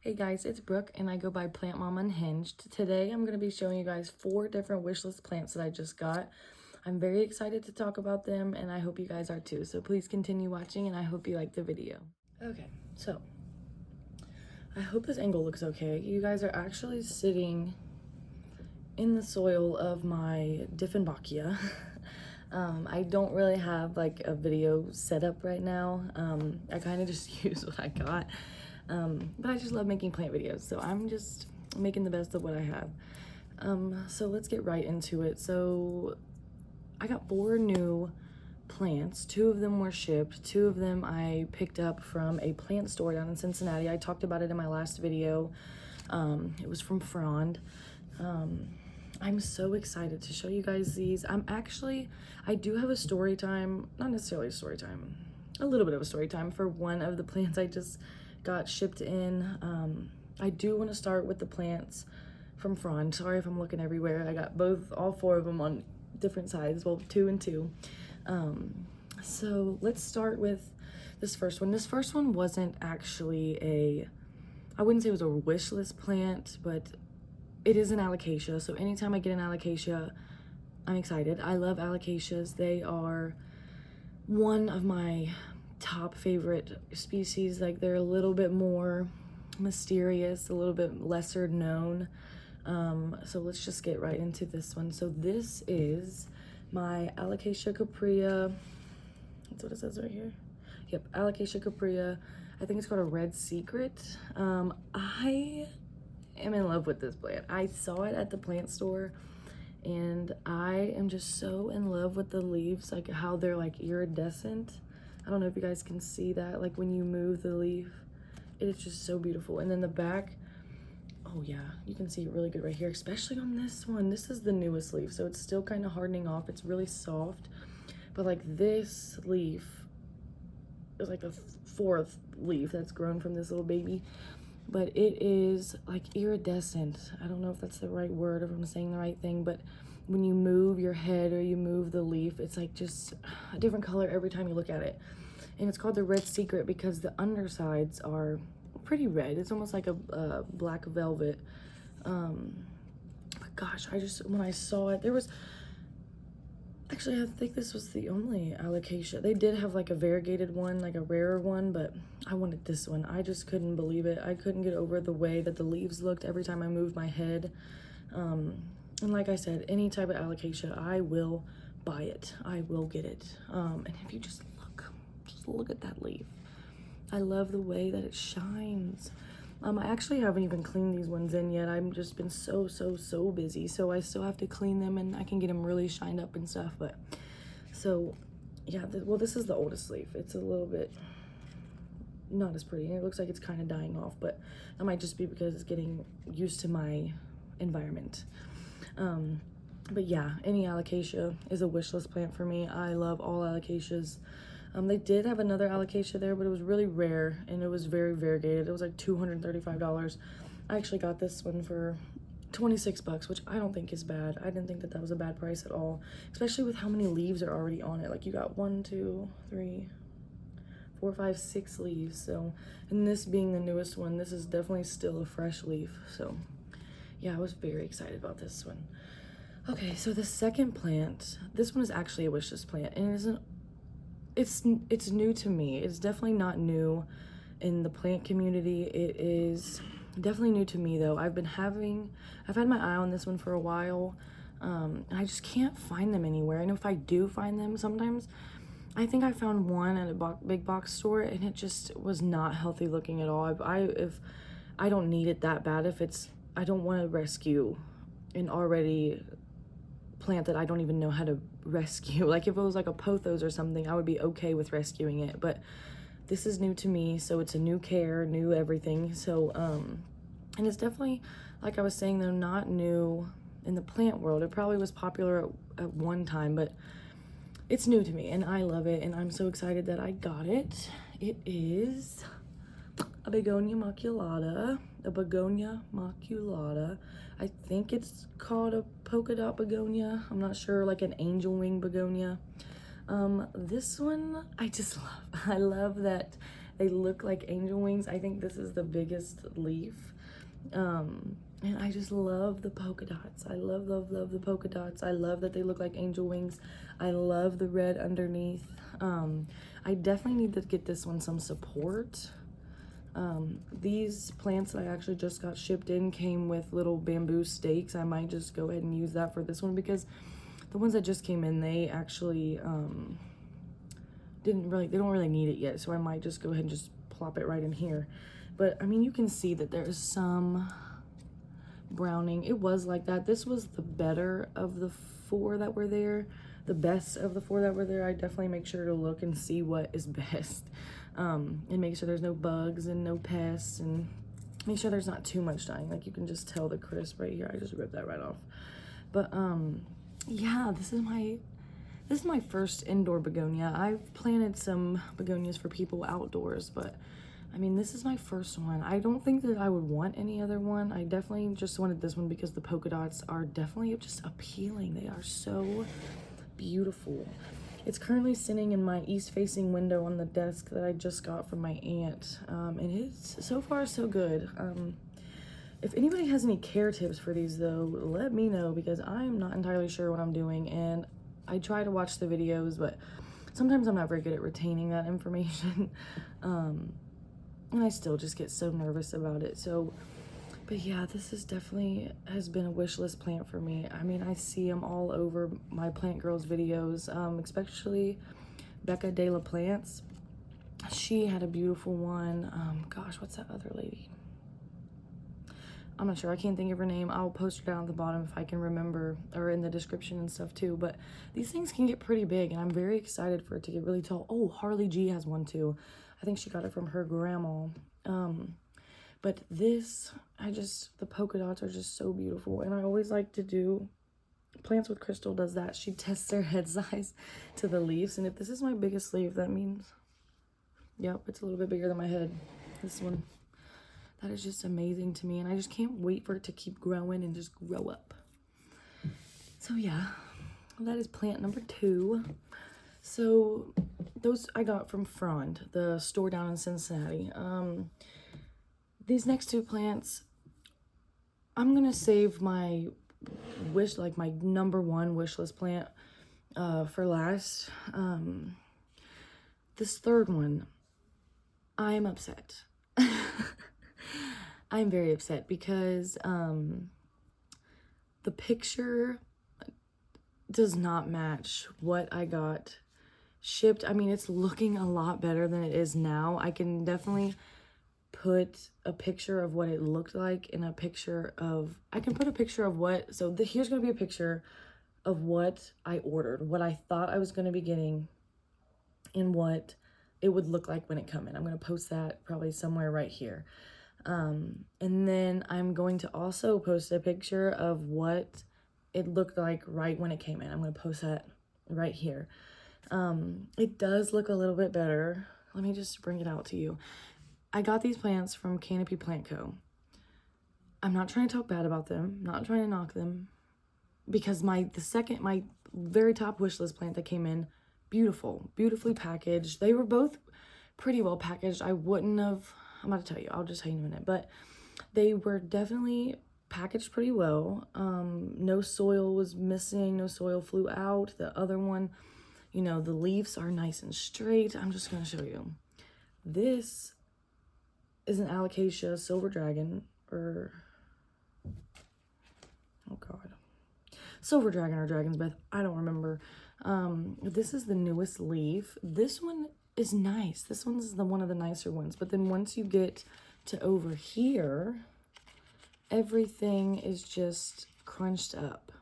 Hey guys, it's Brooke and I go by Plant Mom Unhinged. Today I'm going to be showing you guys 4 different wish list plants that I just got. I'm very excited to talk about them and I hope you guys are too. So please continue watching and I hope you like the video. Okay, so I hope this angle looks okay. You guys are actually sitting in the soil of my Dieffenbachia. I don't really have like a video set up right now. I kind of just use what I got. But I just love making plant videos, so I'm just making the best of what I have. So let's get right into it. So I got 4 new plants. 2 of them were shipped. 2 of them I picked up from a plant store down in Cincinnati. I talked about it in my last video. It was from Frond. I'm so excited to show you guys these. I do have a story time, not necessarily a story time, a little bit of a story time for one of the plants I just got shipped in. I do want to start with the plants from Frond. Sorry if I'm looking everywhere. I got all 4 of them on different sides, well, 2 and 2. So let's start with this first one. This first one wasn't actually I wouldn't say it was a wish list plant, but it is an alocasia. So anytime I get an alocasia, I'm excited. I love alocasias. They are one of my top favorite species. Like, they're a little bit more mysterious, a little bit lesser known. So let's just get right into this one. So this is my Alocasia caprea. That's what it says right here. Yep, Alocasia caprea. I think it's called a Red Secret. I am in love with this plant. I saw it at the plant store and I am just so in love with the leaves, like how they're like iridescent. I don't know if you guys can see that, like when you move the leaf, it is just so beautiful. And then the back, oh yeah, you can see it really good right here, especially on this one. This is the newest leaf, so it's still kind of hardening off. It's really soft, but like this leaf is like a 4th leaf that's grown from this little baby, but it is like iridescent. I don't know if that's the right word, if I'm saying the right thing, but when you move your head or you move the leaf, it's like just a different color every time you look at it. And it's called the Red Secret because the undersides are pretty red. It's almost like a black velvet. But gosh, when I saw it, actually, I think this was the only alocasia. They did have like a variegated one, like a rarer one, but I wanted this one. I just couldn't believe it. I couldn't get over the way that the leaves looked every time I moved my head. And like I said, any type of alocasia, I will buy it. I will get it. And if you just look at that leaf. I love the way that it shines. I actually haven't even cleaned these ones in yet. I've just been so busy, so I still have to clean them and I can get them really shined up and stuff. But so yeah, well, this is the oldest leaf. It's a little bit not as pretty. It looks like it's kind of dying off, but that might just be because it's getting used to my environment. But yeah, any alocasia is a wish list plant for me. I love all alocasias. They did have another alocasia there, but it was really rare and it was very variegated. It was like $235. I actually got this one for 26 bucks, which I don't think is bad. I didn't think that was a bad price at all, especially with how many leaves are already on it. Like, you got 1, 2, 3, 4, 5, 6 leaves. So, and this being the newest one, this is definitely still a fresh leaf. So yeah, I was very excited about this one. Okay, so the second plant, this one is actually a wish list plant, and it's new to me. It's definitely not new in the plant community. It is definitely new to me though. I've had my eye on this one for a while. And I just can't find them anywhere. And if I do find them, sometimes I think I found one at a big box store and it just was not healthy looking at all. If I don't need it that bad, I don't want to rescue an already plant that I don't even know how to rescue. Like, if it was like a pothos or something, I would be okay with rescuing it, but this is new to me, so it's a new care, new everything. So and it's definitely, like I was saying though, not new in the plant world. It probably was popular at one time, but it's new to me and I love it, and I'm so excited that I got it. It is a begonia maculata. I think it's called a polka dot begonia. I'm not sure, like an angel wing begonia. This one I just love. I love that They look like angel wings. I think this is the biggest leaf. And I just love the polka dots. I love, love, love the polka dots. I love that they look like angel wings. I love the red underneath. I definitely need to get this one some support. These plants that I actually just got shipped in came with little bamboo stakes. I might just go ahead and use that for this one, because the ones that just came in, they actually they don't really need it yet. So I might just go ahead and just plop it right in here. But I mean, you can see that there's some browning. It was like that. This was the better of the 4 that were there. The best of the 4 that were there. I definitely make sure to look and see what is best. And make sure there's no bugs and no pests, and make sure there's not too much dying. Like, you can just tell the crisp right here. I just ripped that right off. But yeah, this is my first indoor begonia. I've planted some begonias for people outdoors, but I mean, this is my first one. I don't think that I would want any other one. I definitely just wanted this one because the polka dots are definitely just appealing. They are so beautiful. It's currently sitting in my east-facing window on the desk that I just got from my aunt, and it's so far so good. If anybody has any care tips for these, though, let me know, because I'm not entirely sure what I'm doing, and I try to watch the videos, but sometimes I'm not very good at retaining that information. And I still just get so nervous about it. So, but yeah, this is definitely has been a wish list plant for me. I mean, I see them all over my Plant Girls videos, especially Becca de la Plants. She had a beautiful one. Gosh, what's that other lady? I'm not sure. I can't think of her name. I'll post her down at the bottom if I can remember, or in the description and stuff too. But these things can get pretty big, and I'm very excited for it to get really tall. Oh, Harley G has one too. I think she got it from her grandma. But this, the polka dots are just so beautiful. And I always like to do, Plants with Crystal does that. She tests their head size to the leaves. And if this is my biggest leaf, that means, yep, it's a little bit bigger than my head. This one. That is just amazing to me. And I just can't wait for it to keep growing and just grow up. So yeah, that is plant number 2. So those I got from Frond, the store down in Cincinnati. These next 2 plants, I'm gonna save my my number 1 wish list plant for last. This 3rd one, I'm upset. I'm very upset because the picture does not match what I got shipped. I mean, it's looking a lot better than it is now. I can definitely put a picture of what it looked like in a picture of, I can put a picture of what, so here's going to be a picture of what I ordered, what I thought I was going to be getting, and what it would look like when it come in. I'm going to post that probably somewhere right here. And then I'm going to also post a picture of what it looked like right when it came in. I'm going to post that right here. It does look a little bit better. Let me just bring it out to you. I got these plants from Canopy Plant Co. I'm not trying to talk bad about them, not trying to knock them, because my very top wish list plant that came in, beautifully packaged. They were both pretty well packaged. I wouldn't have, I'm about to tell you, I'll just tell you in a minute, but they were definitely packaged pretty well. No soil was missing, no soil flew out. The other one, you know, the leaves are nice and straight. I'm just going to show you. This is an Alocasia Silver Dragon, or, oh God, Silver Dragon or Dragon's Breath, I don't remember. This is the newest leaf. This one is nice. This one's one of the nicer ones. But then once you get to over here, everything is just crunched up.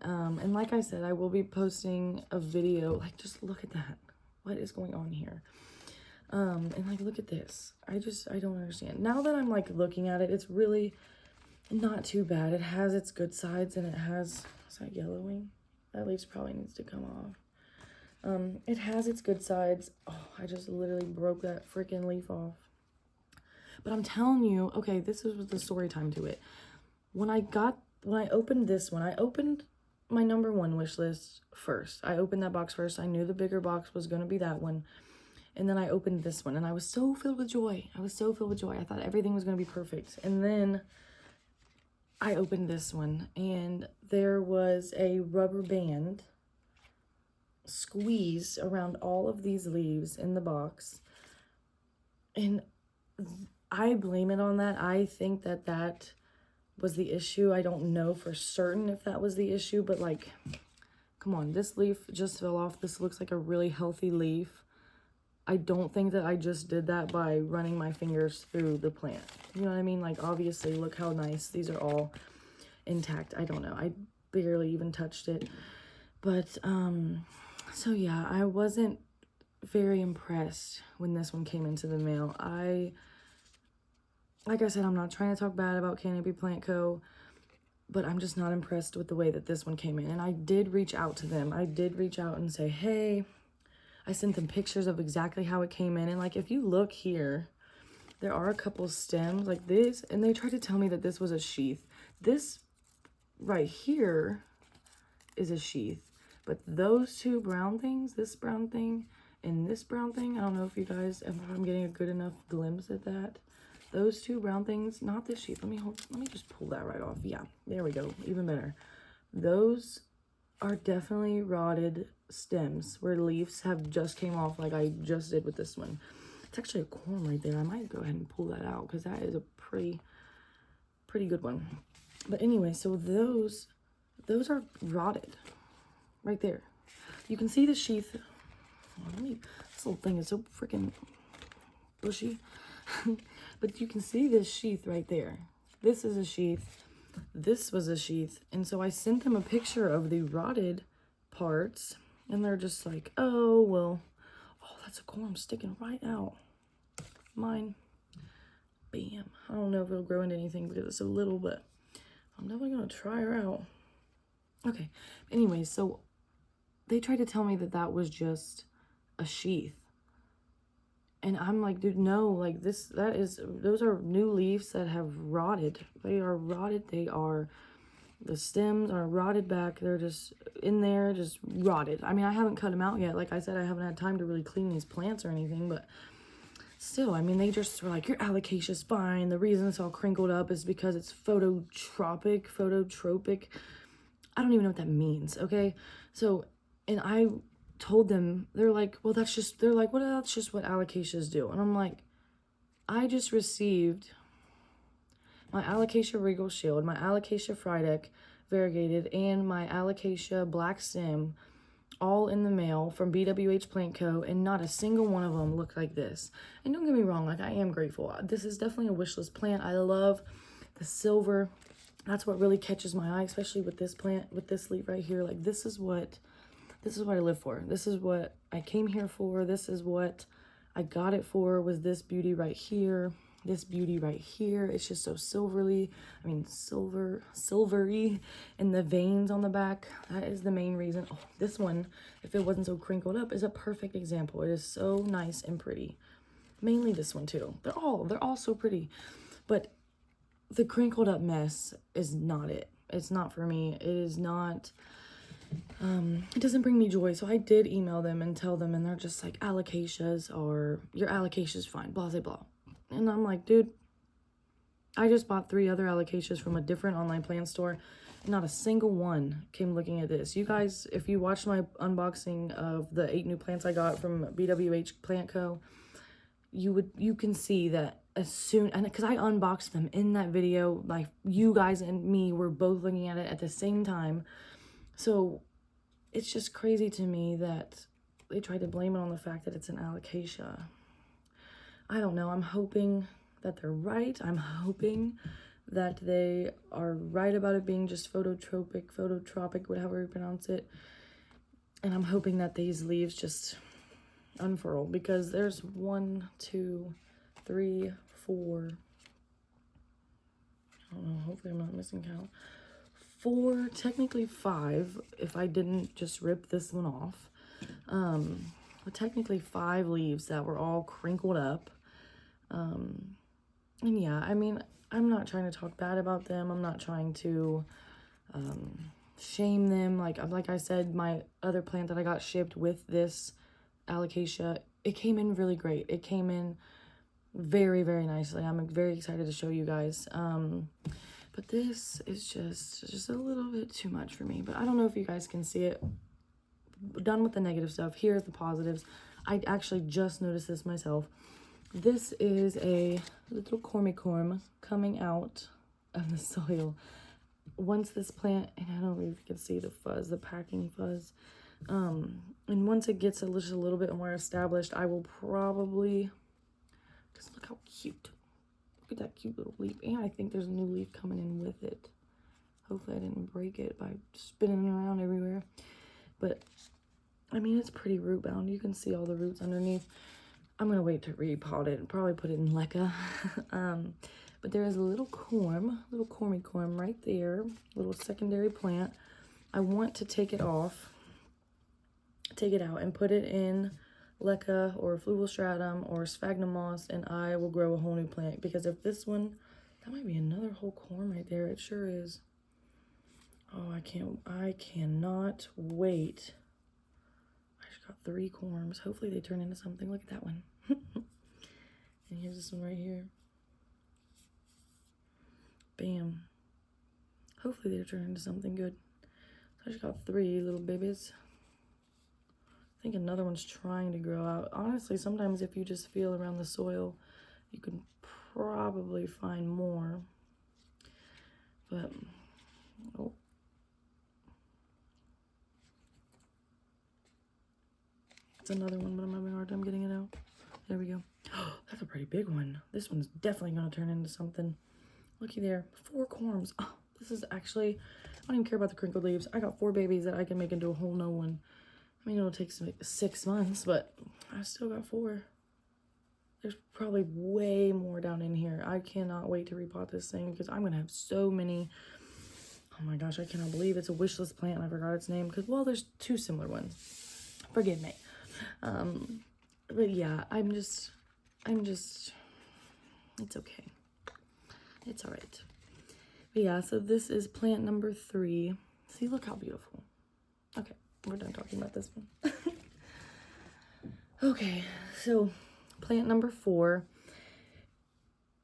And like I said, I will be posting a video. Like, just look at that. What is going on here? And like, look at this. I don't understand. Now that I'm like looking at it, it's really not too bad. It has its good sides, and it has, is that yellowing? That leaf probably needs to come off. It has its good sides. Oh, I just literally broke that freaking leaf off. But I'm telling you, okay, this is the story time to it. When I opened this one, I opened my number 1 wish list first. I opened that box first. I knew the bigger box was going to be that one. And then I opened this one and I was so filled with joy. I was so filled with joy. I thought everything was going to be perfect. And then I opened this one and there was a rubber band squeezed around all of these leaves in the box. And I blame it on that. I think that that was the issue. I don't know for certain if that was the issue, but like, come on, this leaf just fell off. This looks like a really healthy leaf. I don't think that I just did that by running my fingers through the plant. You know what I mean? Like, obviously, look how nice. These are all intact. I don't know. I barely even touched it. But, so yeah, I wasn't very impressed when this one came into the mail. Like I said, I'm not trying to talk bad about Canopy Plant Co., but I'm just not impressed with the way that this one came in. And I did reach out to them. I did reach out and say, hey, I sent them pictures of exactly how it came in. And like, if you look here, there are a couple stems like this, and they tried to tell me that this was a sheath. This right here is a sheath, but those two brown things, this brown thing and this brown thing, I don't know if you guys, if I'm getting a good enough glimpse at that. Those two brown things, not this sheath. Let me just pull that right off. Yeah, there we go. Even better. Those are definitely rotted stems where leaves have just came off like I just did with this one. It's actually a corm right there. I might go ahead and pull that out because that is a pretty good one. But anyway, so those are rotted right there. You can see the sheath. This little thing is so freaking bushy. But you can see this sheath right there. This is a sheath. This was a sheath. And so I sent them a picture of the rotted parts. And they're just like, oh, well. Oh, that's a corm sticking right out. Mine. Bam. I don't know if it'll grow into anything because it's so little, but I'm definitely going to try her out. Okay. Anyway, so they tried to tell me that that was just a sheath. And I'm like, dude, no, like those are new leaves that have rotted. They are rotted. The stems are rotted back. They're just in there, just rotted. I mean, I haven't cut them out yet. Like I said, I haven't had time to really clean these plants or anything, but still, I mean, they just were like, your alocasia's fine. The reason it's all crinkled up is because it's phototropic. I don't even know what that means, okay? So, and I told them, they're like, well, that's just what alocasias do. And I'm like, I just received my Alocasia Regal Shield, my Alocasia Frydek variegated, and my Alocasia Black Stem all in the mail from BWH Plant Co., and not a single one of them looked like this. And don't get me wrong, like I am grateful. This is definitely a wish list plant. I love the silver. That's what really catches my eye, especially with this plant, with this leaf right here. Like this is what I live for. This is what I came here for. This is what I got it for, was this beauty right here. This beauty right here. It's just so silvery, and the veins on the back. That is the main reason. Oh, this one, if it wasn't so crinkled up, is a perfect example. It is so nice and pretty. Mainly this one too. They're all so pretty. But the crinkled up mess is not it. It's not for me. It is not... it doesn't bring me joy. So I did email them and tell them, and they're just like, alocasias, or your alocasia's fine, blah, blah, blah. And I'm like, dude, I just bought 3 other alocasias from a different online plant store. Not a single one came looking at this. You guys, if you watched my unboxing of the 8 new plants I got from BWH Plant Co., you can see that as soon, and because I unboxed them in that video, like you guys and me were both looking at it at the same time. So it's just crazy to me that they tried to blame it on the fact that it's an alocasia. I don't know. I'm hoping that they're right. I'm hoping that they are right about it being just phototropic, whatever you pronounce it. And I'm hoping that these leaves just unfurl, because there's 1, 2, 3, 4. I don't know. Hopefully I'm not missing count. 4, technically 5, if I didn't just rip this one off. But technically 5 leaves that were all crinkled up. And yeah, I mean, I'm not trying to talk bad about them. I'm not trying to shame them. Like I said, my other plant that I got shipped with this alocasia it came in really great. It came in very, very nicely. I'm very excited to show you guys. But this is just a little bit too much for me. But I don't know if you guys can see it. Done with the negative stuff. Here's the positives. I actually just noticed this myself. This is a little cormicorm coming out of the soil. Once this plant, and I don't know if you can see the fuzz, the packing fuzz. And once it gets just a little bit more established, I will probably, just look how cute. Look at that cute little leaf. And I think there's a new leaf coming in with it. Hopefully I didn't break it by spinning it around everywhere. But, I mean, it's pretty root bound. You can see all the roots underneath. I'm going to wait to repot it and probably put it in leca. But there is a little cormicorm right there. Little secondary plant. I want to take it off. Take it out and put it in leca or fluval stratum or sphagnum moss, and I will grow a whole new plant. Because if this one, that might be another whole corm right there. It sure is. Oh, I cannot wait. I just got 3 corms. Hopefully they turn into something. Look at that one. And here's this one right here. Bam. Hopefully they turn into something good. So I just got 3 little babies. I think another one's trying to grow out. Honestly, sometimes if you just feel around the soil, you can probably find more. But, oh. It's another one, but I'm having a hard time getting it out. There we go. Oh, that's a pretty big one. This one's definitely going to turn into something. Looky there. 4 corms. Oh, this is actually, I don't even care about the crinkled leaves. I got 4 babies that I can make into a whole new one. I mean, it'll take 6 months, but I still got 4. There's probably way more down in here. I cannot wait to repot this thing because I'm going to have so many. Oh my gosh, I cannot believe it's a wish list plant. I forgot its name because, well, there's 2 similar ones. Forgive me. But yeah, I'm just, it's okay. It's all right. But yeah, so this is plant number 3. See, look how beautiful. Okay, we're done talking about this one. Okay, so plant number 4.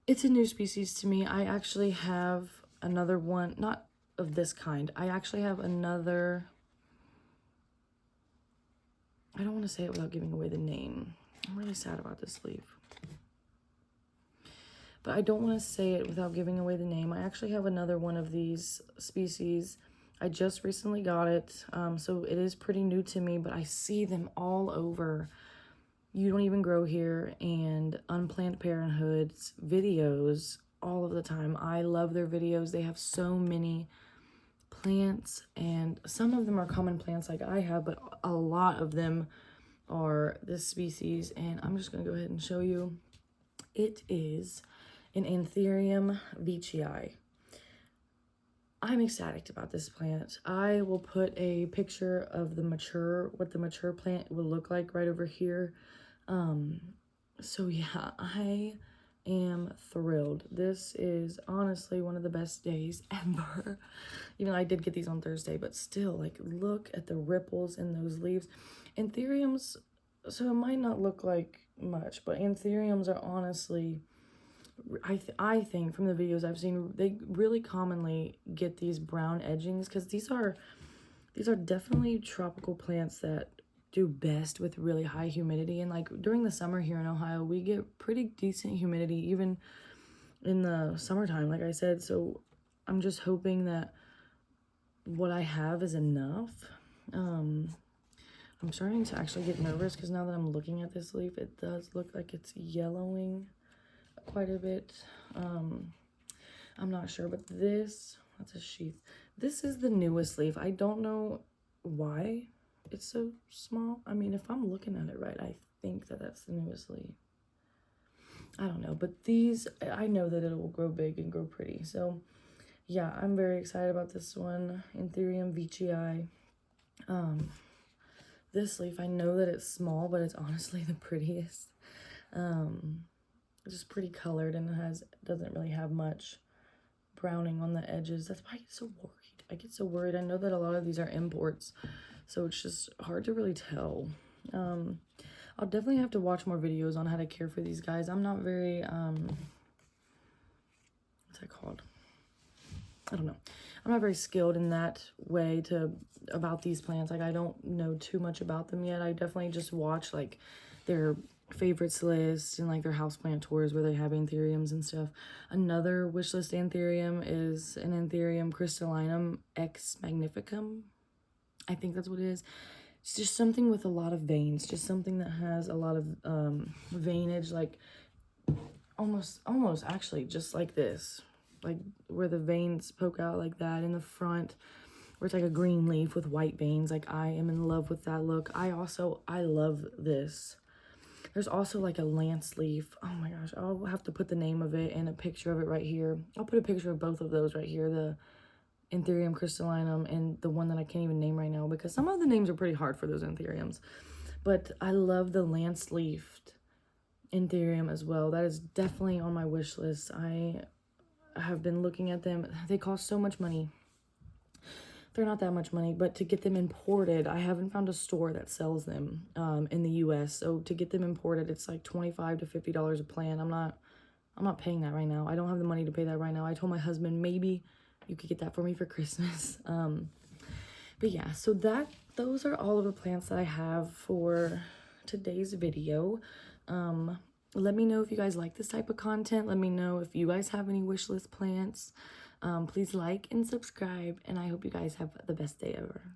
It's a new species to me. I actually have another one, not of this kind. I actually have another, I don't want to say it without giving away the name. I'm really sad about this leaf. But I don't want to say it without giving away the name. I actually have another one of these species. I just recently got it, so it is pretty new to me, but I see them all over You Don't Even Grow Here and Unplanned Parenthood's videos all of the time. I love their videos. They have so many plants, and some of them are common plants like I have, but a lot of them are this species, and I'm just going to go ahead and show you. It is an Anthurium veitchii. I'm ecstatic about this plant. I will put a picture of what the mature plant will look like right over here. So yeah, I am thrilled. This is honestly one of the best days ever. Even though I did get these on Thursday, but still, like, look at the ripples in those leaves. Anthuriums, so it might not look like much, but anthuriums are honestly, I think from the videos I've seen, they really commonly get these brown edgings because these are definitely tropical plants that do best with really high humidity. And like during the summer here in Ohio, we get pretty decent humidity even in the summertime, like I said. So I'm just hoping that what I have is enough. I'm starting to actually get nervous because now that I'm looking at this leaf, it does look like it's yellowing quite a bit. I'm not sure, but that's a sheath. This is the newest leaf. I don't know why it's so small. I mean, if I'm looking at it right, I think that that's the newest leaf. I don't know, but these, I know that it will grow big and grow pretty. So yeah, I'm very excited about this one, Anthurium veitchii. This leaf, I know that it's small, but it's honestly the prettiest. It's just pretty colored, and it doesn't really have much browning on the edges. That's why I get so worried. I know that a lot of these are imports, so it's just hard to really tell. I'll definitely have to watch more videos on how to care for these guys. I'm not very, what's that called? I don't know. I'm not very skilled in that way about these plants. Like, I don't know too much about them yet. I definitely just watch, like, their favorites list and, like, their houseplant tours where they have anthuriums and stuff. Another wish list anthurium is an Anthurium crystallinum ex magnificum. I think that's what it is. It's just something with a lot of veins. Just something that has a lot of veinage, like, almost actually just like this. Like where the veins poke out like that in the front, where it's like a green leaf with white veins. Like, I am in love with that look. I love this. There's also like a lance leaf. Oh my gosh, I'll have to put the name of it and a picture of it right here. I'll put a picture of both of those right here, the Anthurium crystallinum and the one that I can't even name right now because some of the names are pretty hard for those anthuriums. But I love the lance leafed anthurium as well. That is definitely on my wish list. I have been looking at them. They cost so much money. They're not that much money, but to get them imported, I haven't found a store that sells them in the US. So to get them imported, it's like $25 to $50 a plant. I'm not paying that right now. I don't have the money to pay that right now. I told my husband, maybe you could get that for me for Christmas. But yeah, so those are all of the plants that I have for today's video. Let me know if you guys like this type of content. Let me know if you guys have any wish list plants. Please like and subscribe, and I hope you guys have the best day ever.